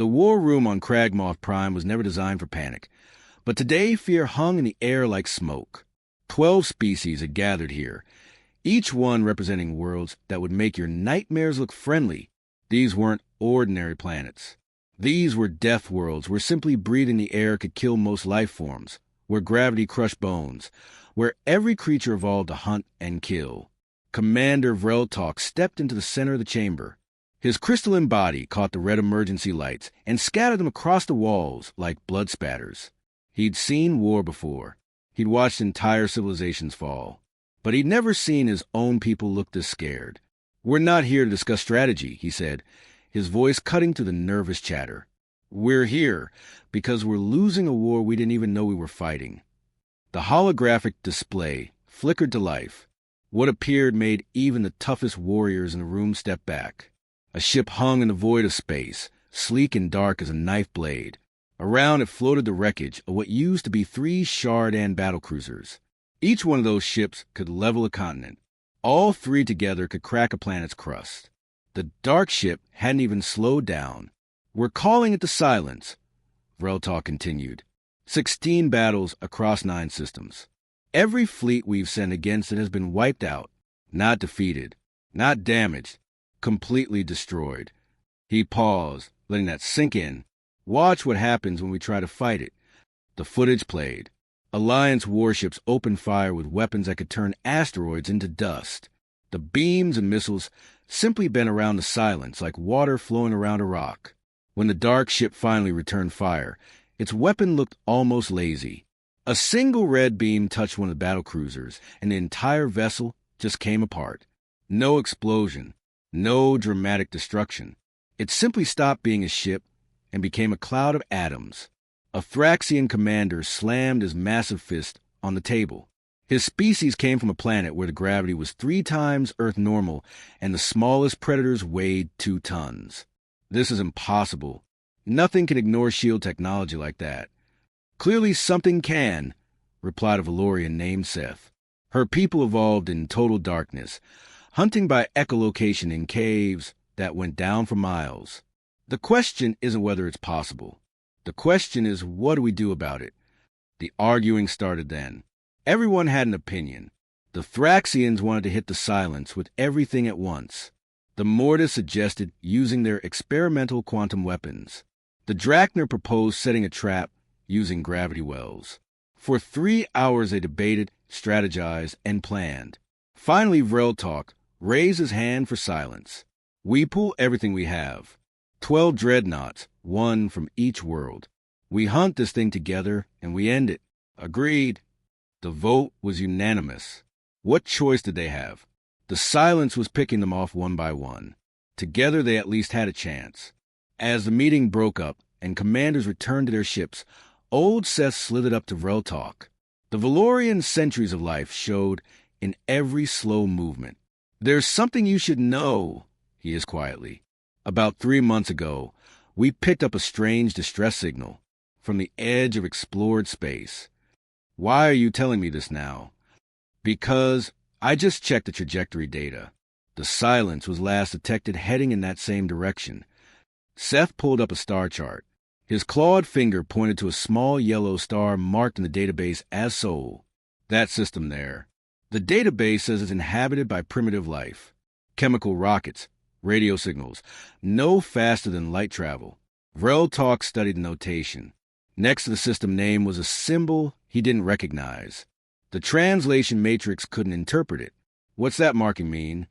The war room on Cragmoth Prime was never designed for panic, but today fear hung in the air like smoke. 12 species had gathered here, each one representing worlds that would make your nightmares look friendly. These weren't ordinary planets. These were death worlds where simply breathing the air could kill most life forms, where gravity crushed bones, where every creature evolved to hunt and kill. Commander Vreltalk stepped into the center of the chamber. His crystalline body caught the red emergency lights and scattered them across the walls like blood spatters. He'd seen war before. He'd watched entire civilizations fall. But he'd never seen his own people look this scared. "We're not here to discuss strategy," he said, his voice cutting through the nervous chatter. "We're here because we're losing a war we didn't even know we were fighting." The holographic display flickered to life. What appeared made even the toughest warriors in the room step back. A ship hung in the void of space, sleek and dark as a knife blade. Around it floated the wreckage of what used to be 3 Shard-An battlecruisers. Each one of those ships could level a continent. All 3 together could crack a planet's crust. The dark ship hadn't even slowed down. "We're calling it the Silence," Vreltalk continued. 16 battles across 9 systems. Every fleet we've sent against it has been wiped out, not defeated, not damaged, completely destroyed. He paused, letting that sink in. "Watch what happens when we try to fight it." The footage played. Alliance warships opened fire with weapons that could turn asteroids into dust. The beams and missiles simply bent around the Silence like water flowing around a rock. When the dark ship finally returned fire, its weapon looked almost lazy. A single red beam touched one of the battlecruisers, and the entire vessel just came apart. No explosion, no dramatic destruction. It simply stopped being a ship and became a cloud of atoms. A Thraxian commander slammed his massive fist on the table. His species came from a planet where the gravity was 3 times Earth normal and the smallest predators weighed 2 tons. "This is impossible. Nothing can ignore shield technology like that." "Clearly something can," replied a Valorian named Seth. "Her people evolved in total darkness, hunting by echolocation in caves that went down for miles. The question isn't whether it's possible. The question is, what do we do about it?" The arguing started then. Everyone had an opinion. The Thraxians wanted to hit the Silence with everything at once. The Mortis suggested using their experimental quantum weapons. The Drachner proposed setting a trap using gravity wells. For 3 hours they debated, strategized, and planned. Finally, Vreltalk raised his hand for silence. "We pull everything we have. 12 dreadnoughts, 1 from each world. We hunt this thing together, and we end it." "Agreed." The vote was unanimous. What choice did they have? The Silence was picking them off one by one. Together they at least had a chance. As the meeting broke up and commanders returned to their ships, old Seth slithered up to Vreltalk. The Valorian centuries of life showed in every slow movement. "There's something you should know," he hissed quietly. "About 3 months ago, we picked up a strange distress signal from the edge of explored space. Why are you telling me this now?" "Because I just checked the trajectory data. The Silence was last detected heading in that same direction." Seth pulled up a star chart. His clawed finger pointed to a small yellow star marked in the database as Sol. "That system there. The database says it's inhabited by primitive life. Chemical rockets, radio signals, no faster than light travel." Vreltalk studied the notation. Next to the system name was a symbol he didn't recognize. The translation matrix couldn't interpret it. "What's that marking mean?"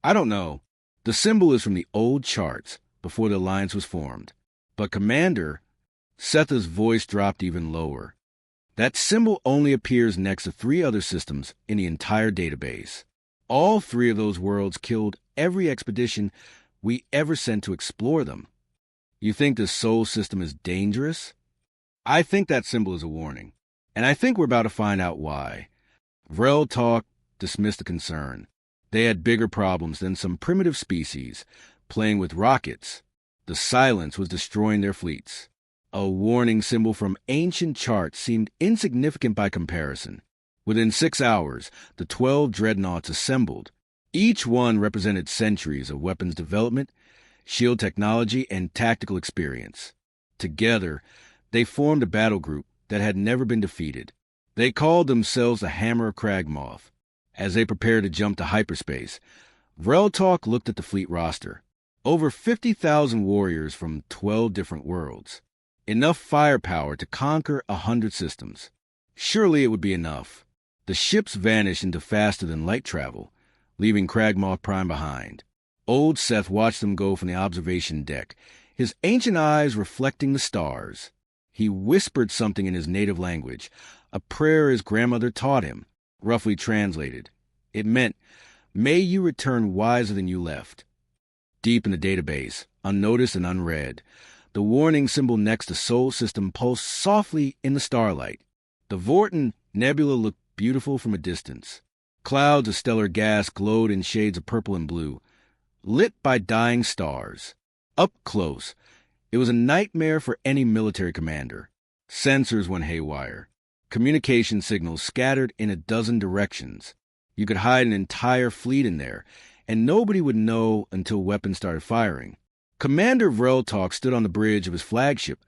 "I don't know. The symbol is from the old charts, before the Alliance was formed. But Commander," Setha's voice dropped even lower, "that symbol only appears next to 3 other systems in the entire database. All 3 of those worlds killed every expedition we ever sent to explore them. You think this Sol system is dangerous?" "I think that symbol is a warning, and I think we're about to find out why." Vreltalk dismissed the concern. They had bigger problems than some primitive species playing with rockets. The Silence was destroying their fleets. A warning symbol from ancient charts seemed insignificant by comparison. Within 6 hours, the 12 dreadnoughts assembled. Each one represented centuries of weapons development, shield technology, and tactical experience. Together, they formed a battle group that had never been defeated. They called themselves the Hammer of Kragmoth. As they prepared to jump to hyperspace, Vreltalk looked at the fleet roster. Over 50,000 warriors from 12 different worlds. Enough firepower to conquer 100 systems. Surely it would be enough. The ships vanished into faster-than-light travel, leaving Kragmoth Prime behind. Old Seth watched them go from the observation deck, his ancient eyes reflecting the stars. He whispered something in his native language, a prayer his grandmother taught him, roughly translated. It meant, "May you return wiser than you left." Deep in the database, unnoticed and unread, the warning symbol next to Sol System pulsed softly in the starlight. The Vorten Nebula looked beautiful from a distance. Clouds of stellar gas glowed in shades of purple and blue, lit by dying stars. Up close, it was a nightmare for any military commander. Sensors went haywire. Communication signals scattered in a dozen directions. You could hide an entire fleet in there, and nobody would know until weapons started firing. Commander Vreltalk stood on the bridge of his flagship,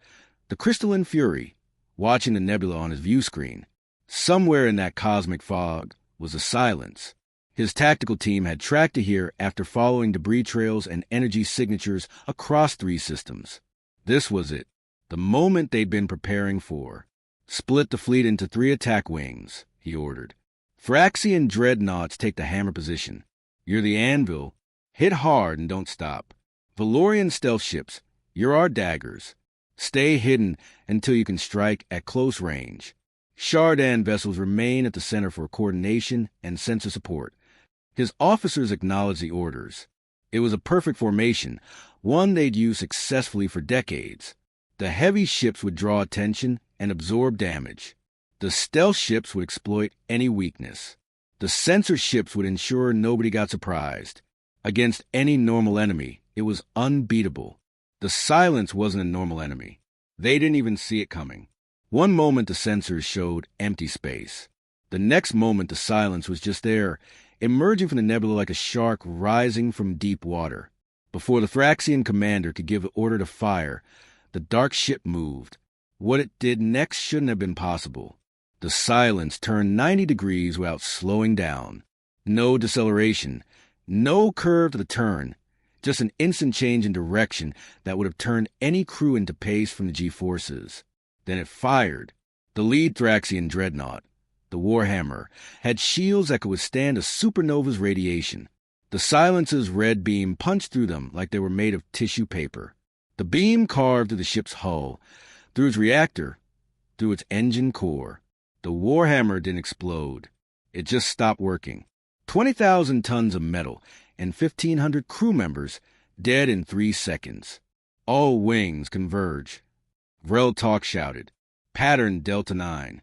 the Crystalline Fury, watching the nebula on his view screen. Somewhere in that cosmic fog was a silence. His tactical team had tracked it here after following debris trails and energy signatures across 3 systems. This was it, the moment they'd been preparing for. "Split the fleet into 3 attack wings," he ordered. "Thraxian dreadnoughts take the hammer position. You're the anvil. Hit hard and don't stop. Valorian stealth ships, you're our daggers. Stay hidden until you can strike at close range. Shardan vessels remain at the center for coordination and sensor support." His officers acknowledged the orders. It was a perfect formation, one they'd used successfully for decades. The heavy ships would draw attention and absorb damage. The stealth ships would exploit any weakness. The sensor ships would ensure nobody got surprised. Against any normal enemy, it was unbeatable. The silence wasn't a normal enemy. They didn't even see it coming. One moment the sensors showed empty space. The next moment the silence was just there, emerging from the nebula like a shark rising from deep water. Before the Thraxian commander could give the order to fire, the dark ship moved. What it did next shouldn't have been possible. The silence turned 90 degrees without slowing down. No deceleration, no curve to the turn, just an instant change in direction that would have turned any crew into pace from the G-forces. Then it fired. The lead Thraxian dreadnought, the Warhammer, had shields that could withstand a supernova's radiation. The silence's red beam punched through them like they were made of tissue paper. The beam carved through the ship's hull, through its reactor, through its engine core. The Warhammer didn't explode. It just stopped working. 20,000 tons of metal and 1,500 crew members dead in 3 seconds. All wings converge. Vreltalk shouted. Pattern Delta 9.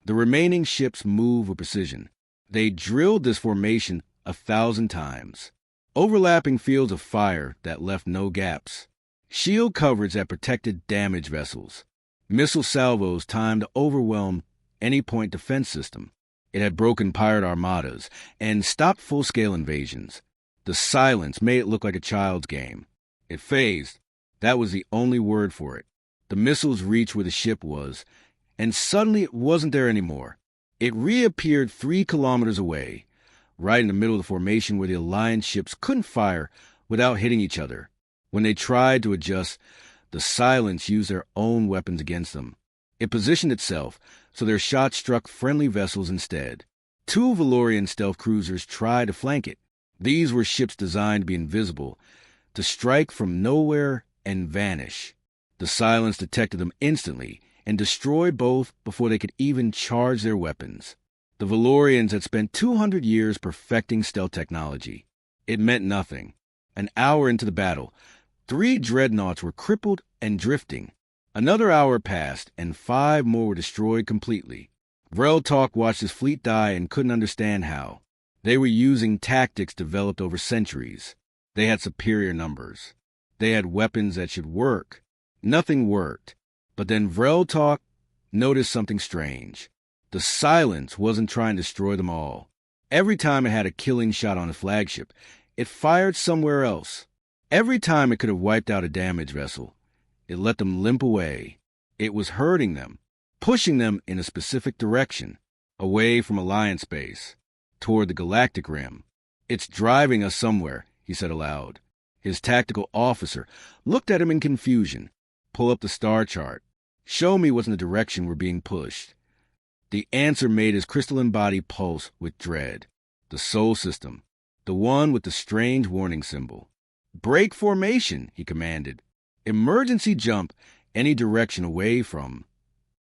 The remaining ships move with precision. They drilled this formation 1,000 times. Overlapping fields of fire that left no gaps. Shield coverage that protected damaged vessels. Missile salvos timed to overwhelm any point defense system. It had broken pirate armadas and stopped full-scale invasions. The silence made it look like a child's game. It phased. That was the only word for it. The missiles reached where the ship was, and suddenly it wasn't there anymore. It reappeared 3 kilometers away, right in the middle of the formation where the Alliance ships couldn't fire without hitting each other. When they tried to adjust, the silence used their own weapons against them. It positioned itself so their shots struck friendly vessels instead. 2 Valorian stealth cruisers tried to flank it. These were ships designed to be invisible, to strike from nowhere and vanish. The silence detected them instantly and destroyed both before they could even charge their weapons. The Valorians had spent 200 years perfecting stealth technology. It meant nothing. An hour into the battle, 3 dreadnoughts were crippled and drifting. Another hour passed, and 5 more were destroyed completely. Vreltalk watched his fleet die and couldn't understand how. They were using tactics developed over centuries. They had superior numbers. They had weapons that should work. Nothing worked. But then Vreltalk noticed something strange. The silence wasn't trying to destroy them all. Every time it had a killing shot on a flagship, it fired somewhere else. Every time it could have wiped out a damaged vessel, it let them limp away. It was hurting them, pushing them in a specific direction, away from Alliance base, toward the Galactic Rim. "It's driving us somewhere," he said aloud. His tactical officer looked at him in confusion. "Pull up the star chart. Show me what's in the direction we're being pushed." The answer made his crystalline body pulse with dread. The Sol system, the one with the strange warning symbol. "Break formation," he commanded. "Emergency jump any direction away from."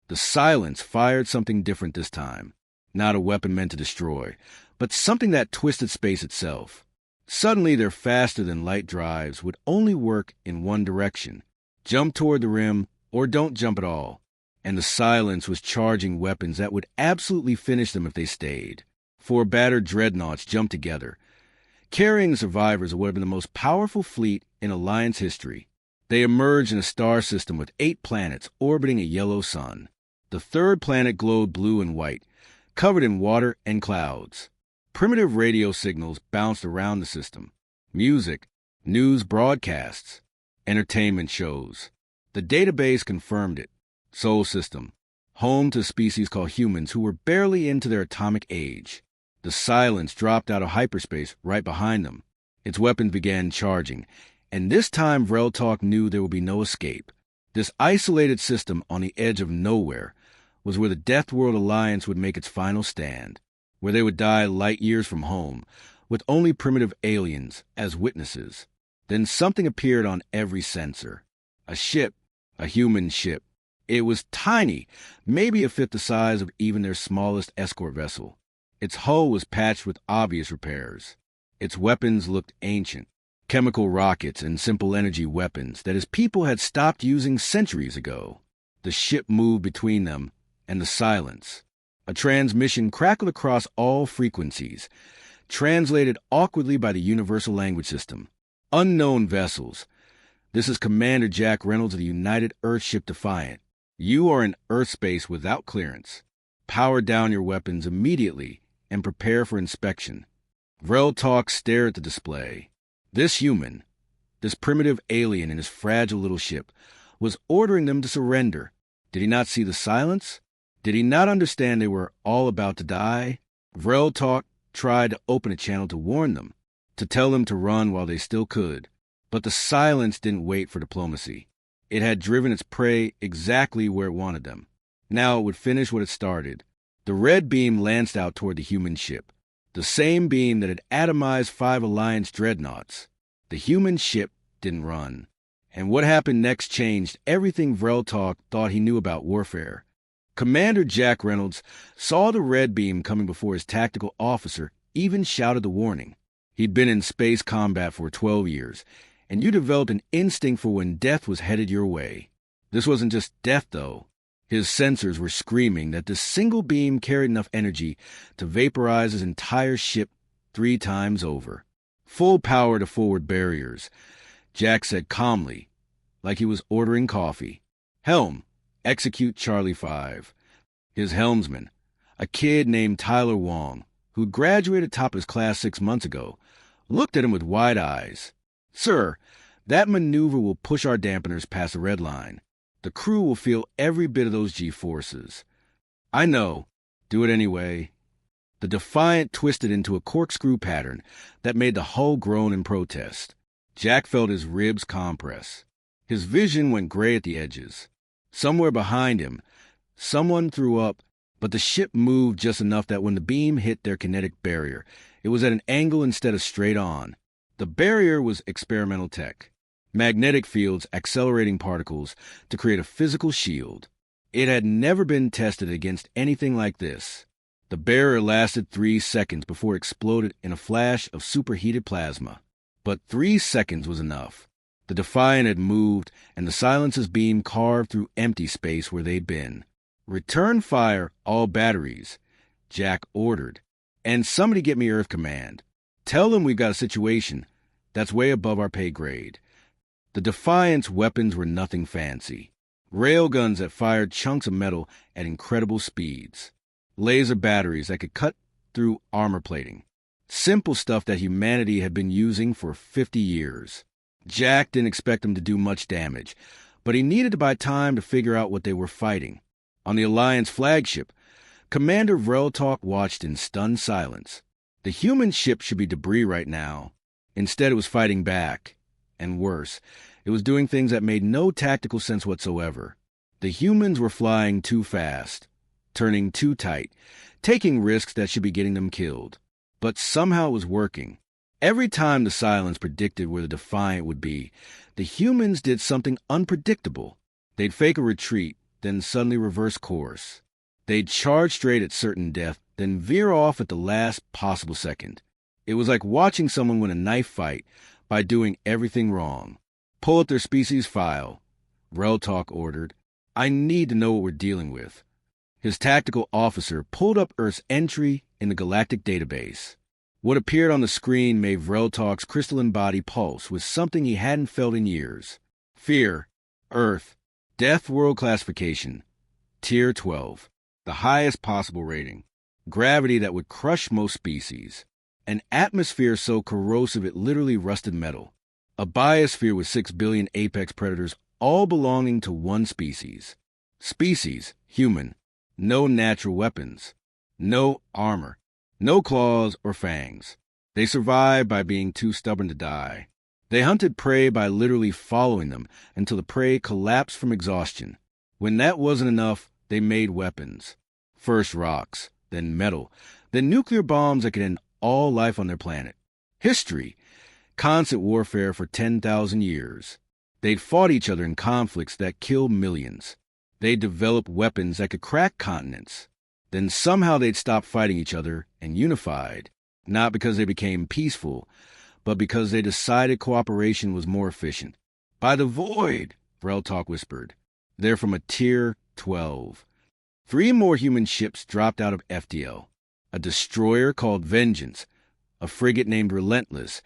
The silence fired something different this time. Not a weapon meant to destroy, but something that twisted space itself. Suddenly their faster-than-light drives would only work in one direction. Jump toward the rim, or don't jump at all. And the silence was charging weapons that would absolutely finish them if they stayed. 4 battered dreadnoughts jumped together, carrying the survivors of what had been the most powerful fleet in Alliance history. They emerged in a star system with 8 planets orbiting a yellow sun. The third planet glowed blue and white, covered in water and clouds. Primitive radio signals bounced around the system. Music, news broadcasts, entertainment shows. The database confirmed it. Sol system, home to a species called humans who were barely into their atomic age. The silence dropped out of hyperspace right behind them. Its weapons began charging, and this time Vreltalk knew there would be no escape. This isolated system on the edge of nowhere was where the Deathworld Alliance would make its final stand, where they would die light years from home, with only primitive aliens as witnesses. Then something appeared on every sensor. A ship, a human ship. It was tiny, maybe a fifth the size of even their smallest escort vessel. Its hull was patched with obvious repairs. Its weapons looked ancient, chemical rockets and simple energy weapons that his people had stopped using centuries ago. The ship moved between them and the silence. A transmission crackled across all frequencies, translated awkwardly by the universal language system. "Unknown vessels. This is Commander Jack Reynolds of the United Earthship Defiant. You are in Earth space without clearance. Power down your weapons immediately and prepare for inspection." Vreltalk stared at the display. This human, this primitive alien in his fragile little ship, was ordering them to surrender. Did he not see the silence? Did he not understand they were all about to die? Vreltalk tried to open a channel to warn them, to tell them to run while they still could. But the silence didn't wait for diplomacy. It had driven its prey exactly where it wanted them. Now it would finish what it started. The red beam lanced out toward the human ship, the same beam that had atomized 5 Alliance dreadnoughts. The human ship didn't run. And what happened next changed everything Vreltalk thought he knew about warfare. Commander Jack Reynolds saw the red beam coming before his tactical officer even shouted the warning. He'd been in space combat for 12 years, and you developed an instinct for when death was headed your way. This wasn't just death, though. His sensors were screaming that this single beam carried enough energy to vaporize his entire ship 3 times over. "Full power to forward barriers," Jack said calmly, like he was ordering coffee. "Helm, execute Charlie 5. His helmsman, a kid named Tyler Wong, who graduated top of his class 6 months ago, looked at him with wide eyes. "Sir, that maneuver will push our dampeners past the red line. The crew will feel every bit of those G-forces." "I know. Do it anyway." The Defiant twisted into a corkscrew pattern that made the hull groan in protest. Jack felt his ribs compress. His vision went gray at the edges. Somewhere behind him, someone threw up, but the ship moved just enough that when the beam hit their kinetic barrier, it was at an angle instead of straight on. The barrier was experimental tech. Magnetic fields accelerating particles to create a physical shield. It had never been tested against anything like this. The barrier lasted 3 seconds before it exploded in a flash of superheated plasma. But 3 seconds was enough. The Defiant had moved, and the Silence's beam carved through empty space where they'd been. "Return fire all batteries," Jack ordered. "And somebody get me Earth Command. Tell them we've got a situation that's way above our pay grade." The Defiant's weapons were nothing fancy. Railguns that fired chunks of metal at incredible speeds. Laser batteries that could cut through armor plating. Simple stuff that humanity had been using for 50 years. Jack didn't expect them to do much damage, but he needed to buy time to figure out what they were fighting. On the Alliance flagship, Commander Vreltalk watched in stunned silence. The human ship should be debris right now. Instead, it was fighting back. And worse, it was doing things that made no tactical sense whatsoever. The humans were flying too fast, turning too tight, taking risks that should be getting them killed. But somehow it was working. Every time the Silence predicted where the Defiant would be, the humans did something unpredictable. They'd fake a retreat, then suddenly reverse course. They'd charge straight at certain death, then veer off at the last possible second. It was like watching someone win a knife fight by doing everything wrong. "Pull up their species file," Vreltalk ordered. "I need to know what we're dealing with." His tactical officer pulled up Earth's entry in the Galactic database. What appeared on the screen made Vreltalk's crystalline body pulse with something he hadn't felt in years. Fear, Earth, Deathworld classification, Tier 12, the highest possible rating. Gravity that would crush most species. An atmosphere so corrosive it literally rusted metal. A biosphere with 6 billion apex predators, all belonging to one species. Species, human. No natural weapons. No armor. No claws or fangs. They survived by being too stubborn to die. They hunted prey by literally following them until the prey collapsed from exhaustion. When that wasn't enough, they made weapons. First rocks, then metal, then nuclear bombs that could end all life on their planet. History. Constant warfare for 10,000 years. They'd fought each other in conflicts that killed millions. They'd developed weapons that could crack continents. Then somehow they'd stop fighting each other and unified, not because they became peaceful, but because they decided cooperation was more efficient. "By the void," Vreltalk whispered. "They're from a Tier 12. 3 more human ships dropped out of FDL. A destroyer called Vengeance, a frigate named Relentless,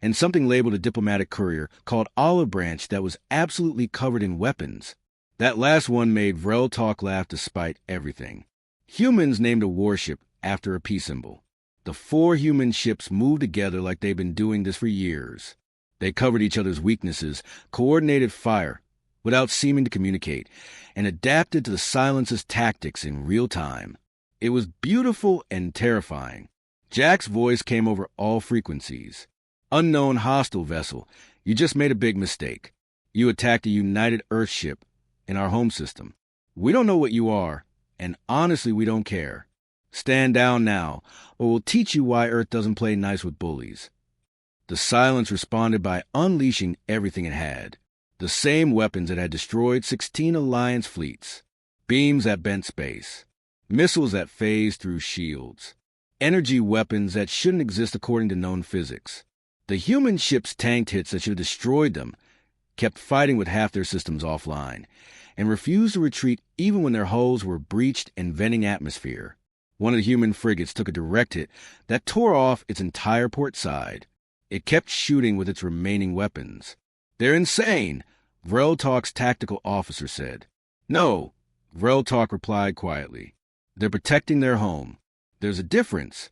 and something labeled a diplomatic courier called Olive Branch that was absolutely covered in weapons. That last one made Vreltalk laugh despite everything. Humans named a warship after a peace symbol. The 4 human ships moved together like they'd been doing this for years. They covered each other's weaknesses, coordinated fire, without seeming to communicate, and adapted to the Silence's tactics in real time. It was beautiful and terrifying. Jack's voice came over all frequencies. "Unknown hostile vessel, you just made a big mistake. You attacked a United Earth ship in our home system. We don't know what you are, and honestly we don't care. Stand down now, or we'll teach you why Earth doesn't play nice with bullies." The Silence responded by unleashing everything it had. The same weapons that had destroyed 16 Alliance fleets. Beams that bent space. Missiles that phased through shields. Energy weapons that shouldn't exist according to known physics. The human ships tanked hits that should have destroyed them, kept fighting with half their systems offline, and refused to retreat even when their hulls were breached and venting atmosphere. One of the human frigates took a direct hit that tore off its entire port side. It kept shooting with its remaining weapons. "They're insane," Vreltalk's tactical officer said. "No," Vreltalk replied quietly. "They're protecting their home. There's a difference."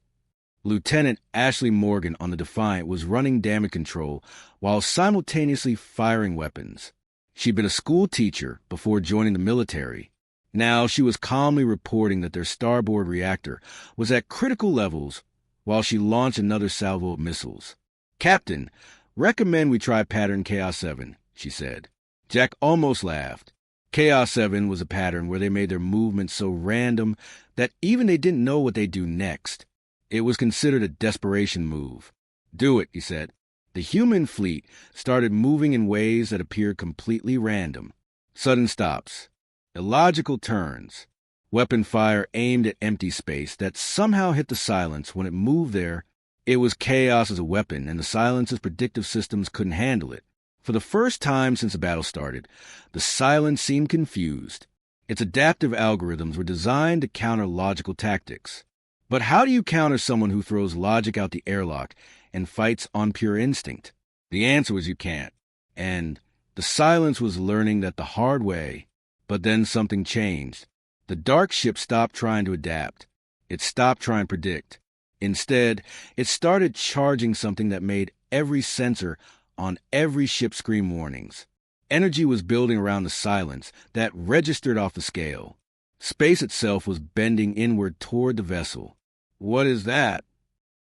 Lieutenant Ashley Morgan on the Defiant was running damage control while simultaneously firing weapons. She'd been a school teacher before joining the military. Now she was calmly reporting that their starboard reactor was at critical levels while she launched another salvo of missiles. "Captain, recommend we try pattern Chaos 7, she said. Jack almost laughed. Chaos 7 was a pattern where they made their movements so random that even they didn't know what they'd do next. It was considered a desperation move. "Do it," he said. The human fleet started moving in ways that appeared completely random. Sudden stops. Illogical turns. Weapon fire aimed at empty space that somehow hit the Silence when it moved there. It was chaos as a weapon, and the Silence's predictive systems couldn't handle it. For the first time since the battle started, the Silence seemed confused. Its adaptive algorithms were designed to counter logical tactics. But how do you counter someone who throws logic out the airlock and fights on pure instinct? The answer was you can't. And the Silence was learning that the hard way. But then something changed. The dark ship stopped trying to adapt. It stopped trying to predict. Instead, it started charging something that made every sensor on every ship screen warnings. Energy was building around the silence that registered off the scale. Space itself was bending inward toward the vessel. "What is that?"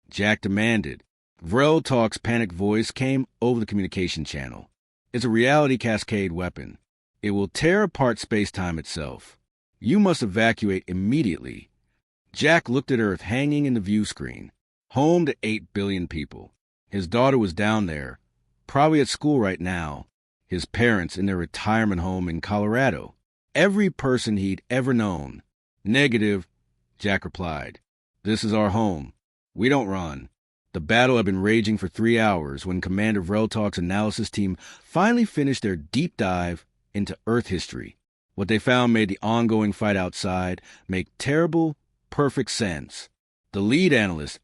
Jack demanded. Vrel Talk's panicked voice came over the communication channel. "It's a reality cascade weapon. It will tear apart space-time itself. You must evacuate immediately." Jack looked at Earth hanging in the view screen, home to 8 billion people. His daughter was down there, probably at school right now. His parents in their retirement home in Colorado. Every person he'd ever known. "Negative," Jack replied. "This is our home. We don't run." The battle had been raging for 3 hours when Commander Vreltalk's analysis team finally finished their deep dive into Earth history. What they found made the ongoing fight outside make terrible, perfect sense. The lead analyst,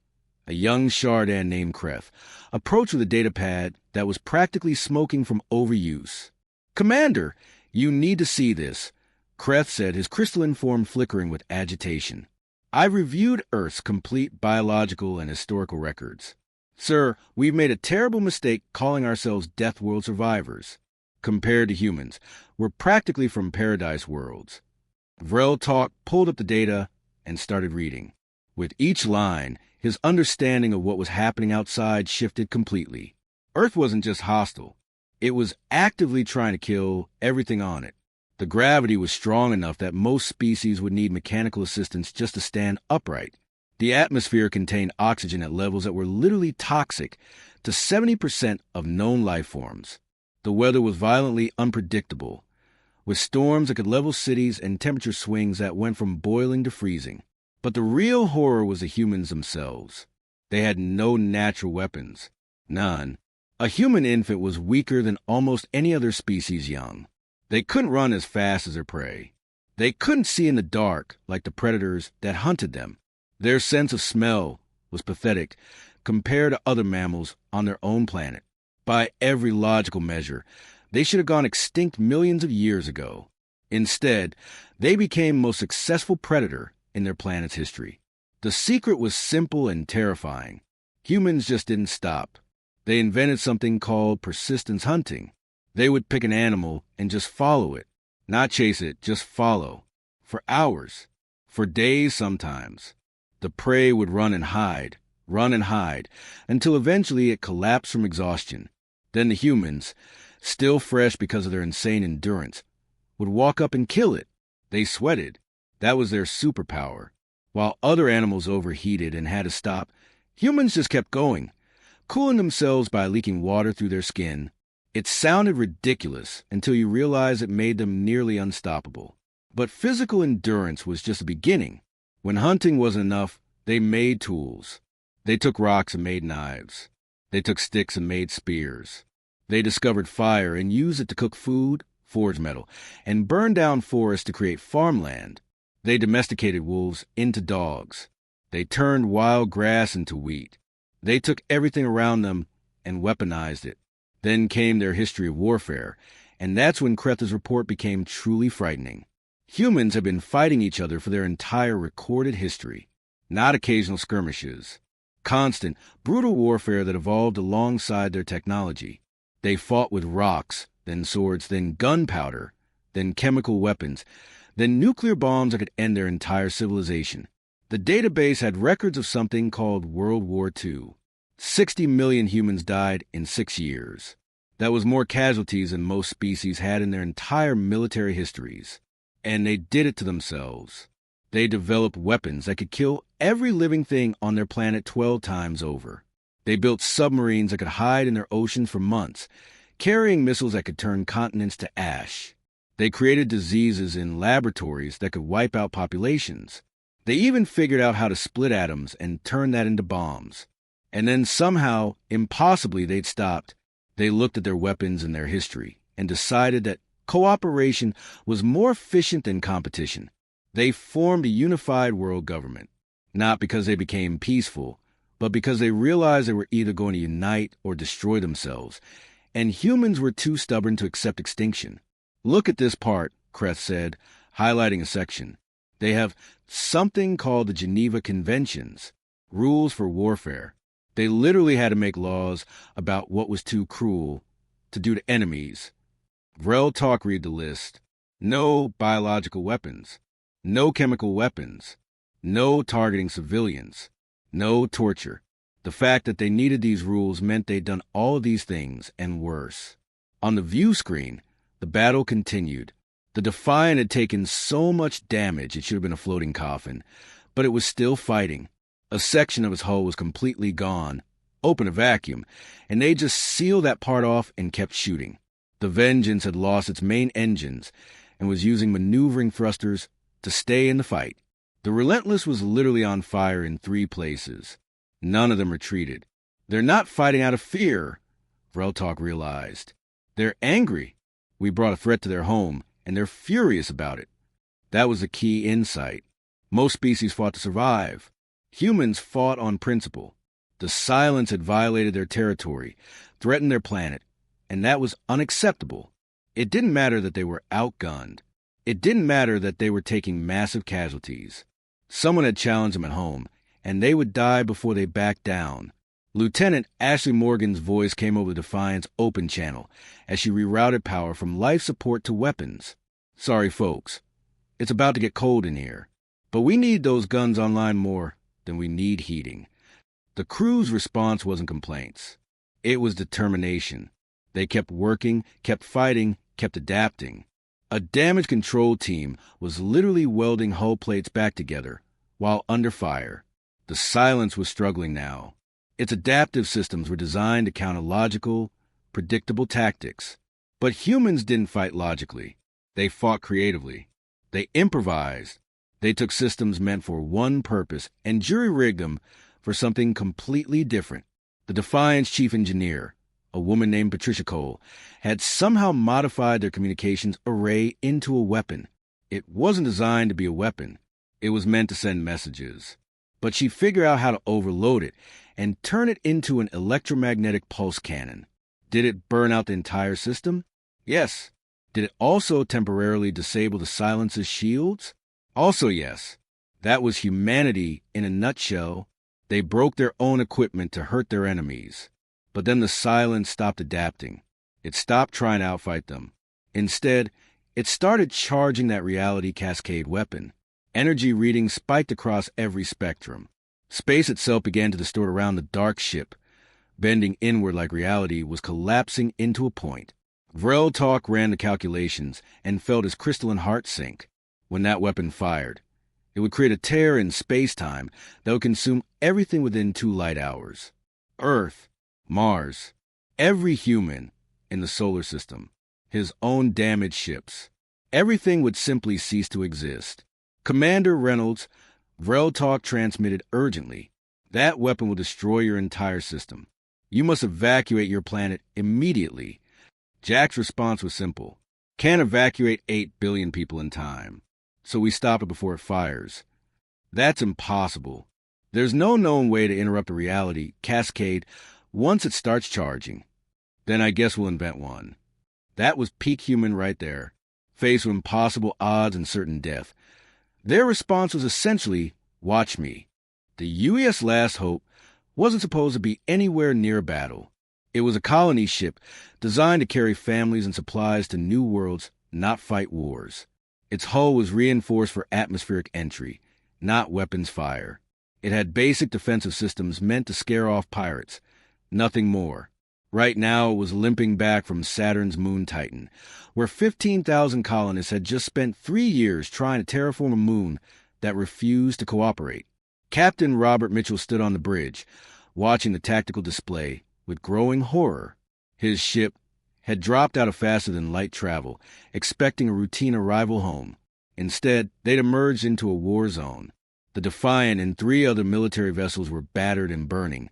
a young Shardan named Kreth, approached with a data pad that was practically smoking from overuse. "Commander, you need to see this," Kreth said, his crystalline form flickering with agitation. "I've reviewed Earth's complete biological and historical records. Sir, we've made a terrible mistake calling ourselves Deathworld survivors. Compared to humans, we're practically from Paradise worlds." Vrel Talk pulled up the data and started reading. With each line, his understanding of what was happening outside shifted completely. Earth wasn't just hostile. It was actively trying to kill everything on it. The gravity was strong enough that most species would need mechanical assistance just to stand upright. The atmosphere contained oxygen at levels that were literally toxic to 70% of known life forms. The weather was violently unpredictable, with storms that could level cities and temperature swings that went from boiling to freezing. But the real horror was the humans themselves. They had no natural weapons. None. A human infant was weaker than almost any other species young. They couldn't run as fast as their prey. They couldn't see in the dark like the predators that hunted them. Their sense of smell was pathetic compared to other mammals on their own planet. By every logical measure, they should have gone extinct millions of years ago. Instead, they became the most successful predator in their planet's history. The secret was simple and terrifying. Humans just didn't stop. They invented something called persistence hunting. They would pick an animal and just follow it. Not chase it, just follow. For hours. For days sometimes. The prey would run and hide, until eventually it collapsed from exhaustion. Then the humans, still fresh because of their insane endurance, would walk up and kill it. They sweated. That was their superpower. While other animals overheated and had to stop, humans just kept going, cooling themselves by leaking water through their skin. It sounded ridiculous until you realized it made them nearly unstoppable. But physical endurance was just the beginning. When hunting wasn't enough, they made tools. They took rocks and made knives. They took sticks and made spears. They discovered fire and used it to cook food, forge metal, and burn down forests to create farmland. They domesticated wolves into dogs. They turned wild grass into wheat. They took everything around them and weaponized it. Then came their history of warfare, and that's when Kreth's report became truly frightening. Humans have been fighting each other for their entire recorded history, not occasional skirmishes. Constant, brutal warfare that evolved alongside their technology. They fought with rocks, then swords, then gunpowder, then chemical weapons, then nuclear bombs that could end their entire civilization. The database had records of something called World War II. 60 million humans died in 6 years. That was more casualties than most species had in their entire military histories. And they did it to themselves. They developed weapons that could kill every living thing on their planet 12 times over. They built submarines that could hide in their oceans for months, carrying missiles that could turn continents to ash. They created diseases in laboratories that could wipe out populations. They even figured out how to split atoms and turn that into bombs. And then somehow, impossibly, they'd stopped. They looked at their weapons and their history and decided that cooperation was more efficient than competition. They formed a unified world government, not because they became peaceful, but because they realized they were either going to unite or destroy themselves, and humans were too stubborn to accept extinction. "Look at this part," Kreth said, highlighting a section. "They have something called the Geneva Conventions, rules for warfare. They literally had to make laws about what was too cruel to do to enemies. Vrel Talk read the list. No biological weapons. No chemical weapons. No targeting civilians. No torture. The fact that they needed these rules meant they'd done all of these things, and worse. On the view screen, the battle continued. The Defiant had taken so much damage it should have been a floating coffin, but it was still fighting. A section of its hull was completely gone, open to vacuum, and they just sealed that part off and kept shooting. The Vengeance had lost its main engines and was using maneuvering thrusters to stay in the fight. The Relentless was literally on fire in 3 places. None of them retreated. They're not fighting out of fear, Vrel Talk realized. They're angry. We brought a threat to their home, and they're furious about it. That was the key insight. Most species fought to survive. Humans fought on principle. The Silence had violated their territory, threatened their planet, and that was unacceptable. It didn't matter that they were outgunned. It didn't matter that they were taking massive casualties. Someone had challenged them at home, and they would die before they backed down. Lieutenant Ashley Morgan's voice came over the Defiant's open channel as she rerouted power from life support to weapons. Sorry, folks. It's about to get cold in here, but we need those guns online more than we need heating. The crew's response wasn't complaints. It was determination. They kept working, kept fighting, kept adapting. A damage control team was literally welding hull plates back together while under fire. The Silence was struggling now. Its adaptive systems were designed to counter logical, predictable tactics. But humans didn't fight logically. They fought creatively. They improvised. They took systems meant for one purpose and jury-rigged them for something completely different. The Defiant's chief engineer, a woman named Patricia Cole, had somehow modified their communications array into a weapon. It wasn't designed to be a weapon. It was meant to send messages. But she figured out how to overload it and turn it into an electromagnetic pulse cannon. Did it burn out the entire system? Yes. Did it also temporarily disable the Silence's shields? Also yes. That was humanity in a nutshell. They broke their own equipment to hurt their enemies. But then the Silence stopped adapting. It stopped trying to outfight them. Instead, it started charging that reality cascade weapon. Energy readings spiked across every spectrum. Space itself began to distort around the dark ship. Bending inward like reality was collapsing into a point. Vrel Talk ran the calculations and felt his crystalline heart sink. When that weapon fired, it would create a tear in space-time that would consume everything within 2 light hours. Earth, Mars, every human in the solar system, his own damaged ships. Everything would simply cease to exist. Commander Reynolds, Vrel Talk transmitted urgently. That weapon will destroy your entire system. You must evacuate your planet immediately. Jack's response was simple. Can't evacuate 8 billion people in time, so we stop it before it fires. That's impossible. There's no known way to interrupt a reality cascade once it starts charging. Then I guess we'll invent one. That was peak human right there, faced with impossible odds and certain death. Their response was essentially, watch me. The UES Last Hope wasn't supposed to be anywhere near a battle. It was a colony ship designed to carry families and supplies to new worlds, not fight wars. Its hull was reinforced for atmospheric entry, not weapons fire. It had basic defensive systems meant to scare off pirates, nothing more. Right now it was limping back from Saturn's moon Titan, where 15,000 colonists had just spent 3 years trying to terraform a moon that refused to cooperate. Captain Robert Mitchell stood on the bridge, watching the tactical display with growing horror. His ship had dropped out of faster-than-light travel, expecting a routine arrival home. Instead, they'd emerged into a war zone. The Defiant and 3 other military vessels were battered and burning,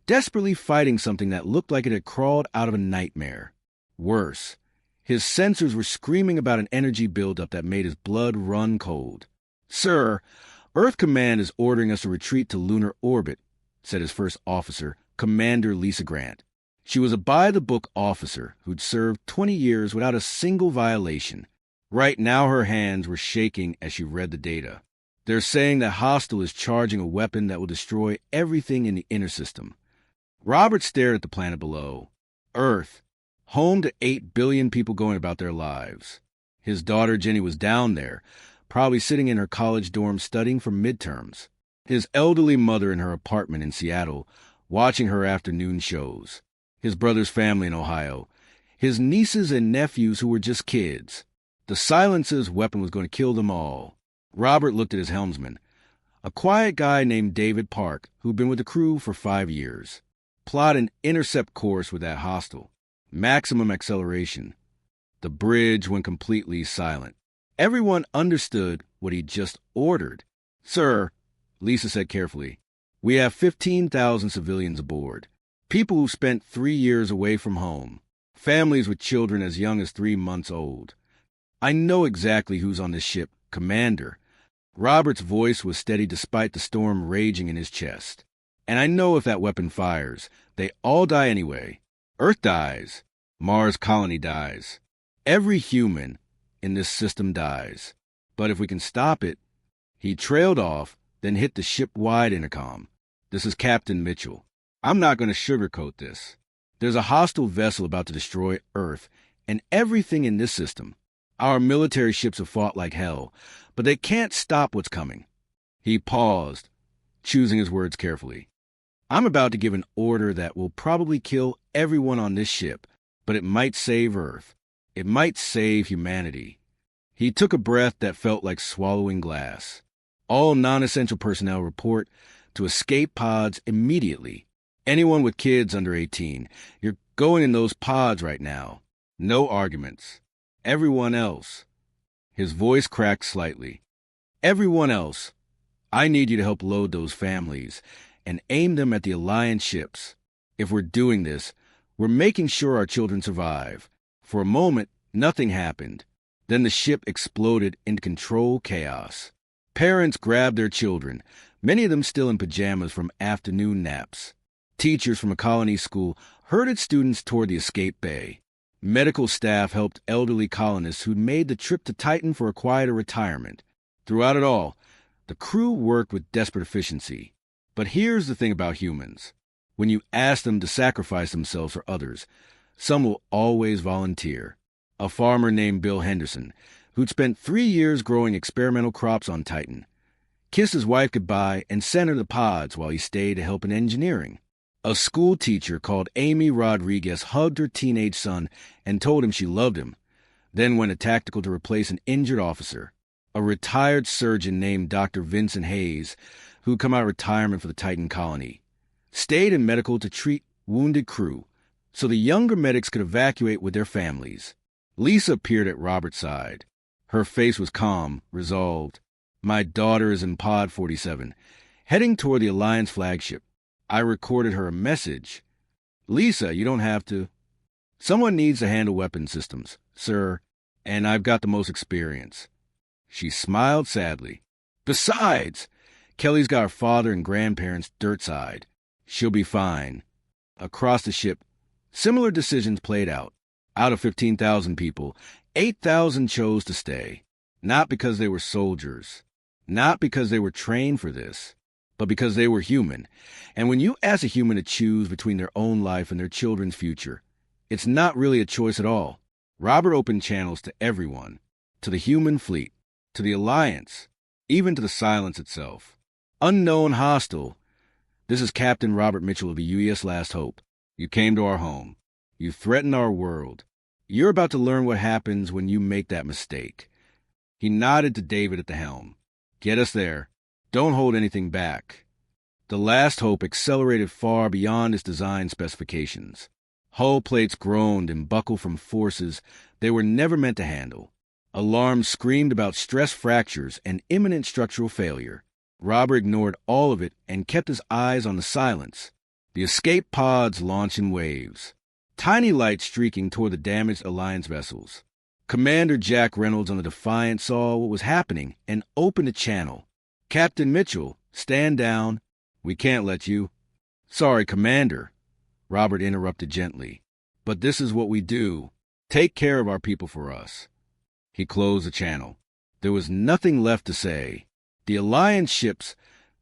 desperately fighting something that looked like it had crawled out of a nightmare. Worse, his sensors were screaming about an energy buildup that made his blood run cold. "Sir, Earth Command is ordering us to retreat to lunar orbit," said his first officer, Commander Lisa Grant. She was a by-the-book officer who'd served 20 years without a single violation. Right now her hands were shaking as she read the data. They're saying that Hostile is charging a weapon that will destroy everything in the inner system. Robert stared at the planet below. Earth, home to 8 billion people going about their lives. His daughter Jenny was down there, probably sitting in her college dorm studying for midterms. His elderly mother in her apartment in Seattle, watching her afternoon shows. His brother's family in Ohio. His nieces and nephews who were just kids. The silencer's weapon was going to kill them all. Robert looked at his helmsman, a quiet guy named David Park, who'd been with the crew for 5 years. Plot an intercept course with that hostile. Maximum acceleration. The bridge went completely silent. Everyone understood what he'd just ordered. Sir, Lisa said carefully, we have 15,000 civilians aboard. People who spent 3 years away from home. Families with children as young as 3 months old. I know exactly who's on this ship, Commander. Robert's voice was steady despite the storm raging in his chest. And I know if that weapon fires, they all die anyway. Earth dies. Mars colony dies. Every human in this system dies. But if we can stop it... He trailed off, then hit the ship-wide intercom. This is Captain Mitchell. I'm not going to sugarcoat this. There's a hostile vessel about to destroy Earth and everything in this system. Our military ships have fought like hell, but they can't stop what's coming. He paused, choosing his words carefully. I'm about to give an order that will probably kill everyone on this ship, but it might save Earth. It might save humanity. He took a breath that felt like swallowing glass. All non-essential personnel report to escape pods immediately. Anyone with kids under 18, you're going in those pods right now. No arguments. Everyone else. His voice cracked slightly. Everyone else. I need you to help load those families and aim them at the Alliance ships. If we're doing this, we're making sure our children survive. For a moment, nothing happened. Then the ship exploded into controlled chaos. Parents grabbed their children, many of them still in pajamas from afternoon naps. Teachers from a colony school herded students toward the escape bay. Medical staff helped elderly colonists who'd made the trip to Titan for a quieter retirement. Throughout it all, the crew worked with desperate efficiency. But here's the thing about humans. When you ask them to sacrifice themselves for others, some will always volunteer. A farmer named Bill Henderson, who'd spent 3 years growing experimental crops on Titan, kissed his wife goodbye and sent her the pods while he stayed to help in engineering. A school teacher called Amy Rodriguez hugged her teenage son and told him she loved him, then went to tactical to replace an injured officer. A retired surgeon named Dr. Vincent Hayes, who'd come out of retirement for the Titan colony, stayed in medical to treat wounded crew so the younger medics could evacuate with their families. Lisa appeared at Robert's side. Her face was calm, resolved. My daughter is in Pod 47, heading toward the Alliance flagship. I recorded her a message. Lisa, you don't have to. Someone needs to handle weapon systems, sir, and I've got the most experience. She smiled sadly. Besides, Kelly's got her father and grandparents dirt-side. She'll be fine. Across the ship, similar decisions played out. Out of 15,000 people, 8,000 chose to stay. Not because they were soldiers. Not because they were trained for this. But because they were human. And when you ask a human to choose between their own life and their children's future, it's not really a choice at all. Robert opened channels to everyone. To the human fleet. To the Alliance. Even to the silence itself. Unknown hostile. This is Captain Robert Mitchell of the UES Last Hope. You came to our home. You threatened our world. You're about to learn what happens when you make that mistake. He nodded to David at the helm. Get us there. Don't hold anything back. The Last Hope accelerated far beyond its design specifications. Hull plates groaned and buckled from forces they were never meant to handle. Alarms screamed about stress fractures and imminent structural failure. Robert ignored all of it and kept his eyes on the silence. The escape pods launched in waves. Tiny lights streaking toward the damaged Alliance vessels. Commander Jack Reynolds on the Defiant saw what was happening and opened a channel. Captain Mitchell, stand down. We can't let you. Sorry, Commander, Robert interrupted gently. But this is what we do. Take care of our people for us. He closed the channel. There was nothing left to say. The Alliance ships,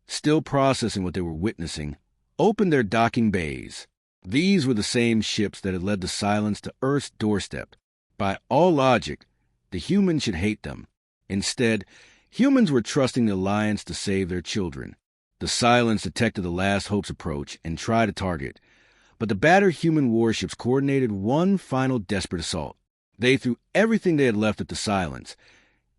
still processing what they were witnessing, opened their docking bays. These were the same ships that had led the Silence to Earth's doorstep. By all logic, the humans should hate them. Instead, humans were trusting the Alliance to save their children. The Silence detected the Last Hope's approach and tried to target, but the battered human warships coordinated one final desperate assault. They threw everything they had left at the Silence,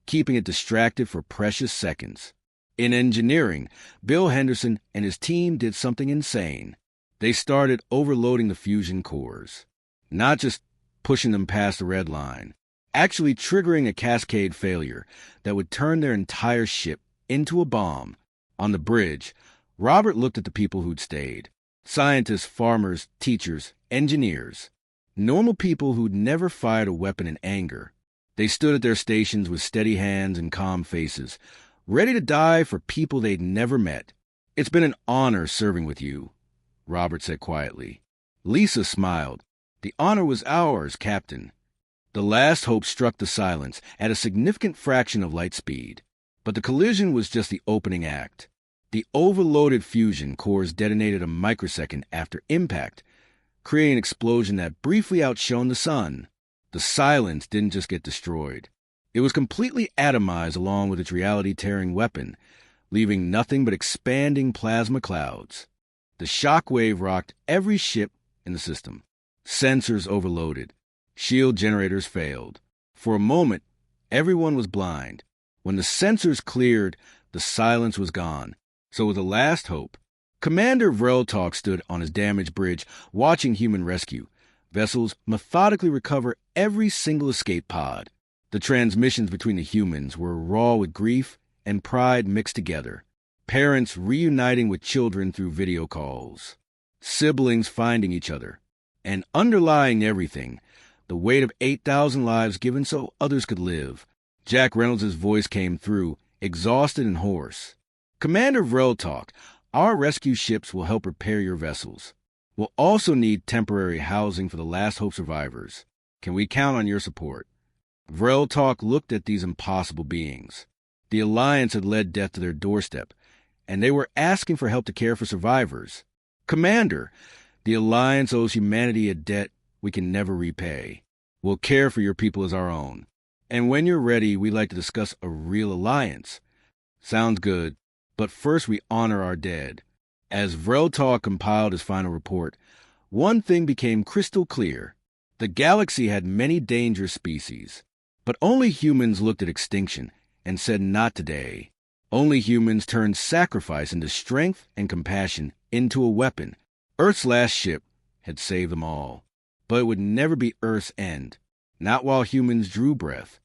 keeping it distracted for precious seconds. In engineering, Bill Henderson and his team did something insane. They started overloading the fusion cores, not just pushing them past the red line, actually triggering a cascade failure that would turn their entire ship into a bomb. On the bridge, Robert looked at the people who'd stayed. Scientists, farmers, teachers, engineers. Normal people who'd never fired a weapon in anger. They stood at their stations with steady hands and calm faces, ready to die for people they'd never met. "It's been an honor serving with you," Robert said quietly. Lisa smiled. "The honor was ours, Captain." The Last Hope struck the Silence at a significant fraction of light speed. But the collision was just the opening act. The overloaded fusion cores detonated a microsecond after impact, creating an explosion that briefly outshone the sun. The Silence didn't just get destroyed. It was completely atomized along with its reality-tearing weapon, leaving nothing but expanding plasma clouds. The shockwave rocked every ship in the system. Sensors overloaded. Shield generators failed. For a moment, everyone was blind. When the sensors cleared, the Silence was gone. So was the Last Hope. Commander Vreltalk stood on his damaged bridge, watching human rescue. Vessels methodically recover every single escape pod. The transmissions between the humans were raw with grief and pride mixed together. Parents reuniting with children through video calls. Siblings finding each other. And underlying everything, the weight of 8,000 lives given so others could live. Jack Reynolds' voice came through, exhausted and hoarse. "Commander Vreltalk, our rescue ships will help repair your vessels. We'll also need temporary housing for the Last Hope survivors. Can we count on your support?" Vreltalk looked at these impossible beings. The Alliance had led death to their doorstep, and they were asking for help to care for survivors. "Commander, the Alliance owes humanity a debt we can never repay. We'll care for your people as our own. And when you're ready, we'd like to discuss a real alliance." "Sounds good, but first we honor our dead." As Vreltalk compiled his final report, one thing became crystal clear. The galaxy had many dangerous species, but only humans looked at extinction and said not today. Only humans turned sacrifice into strength and compassion into a weapon. Earth's last ship had saved them all. But it would never be Earth's end. Not while humans drew breath.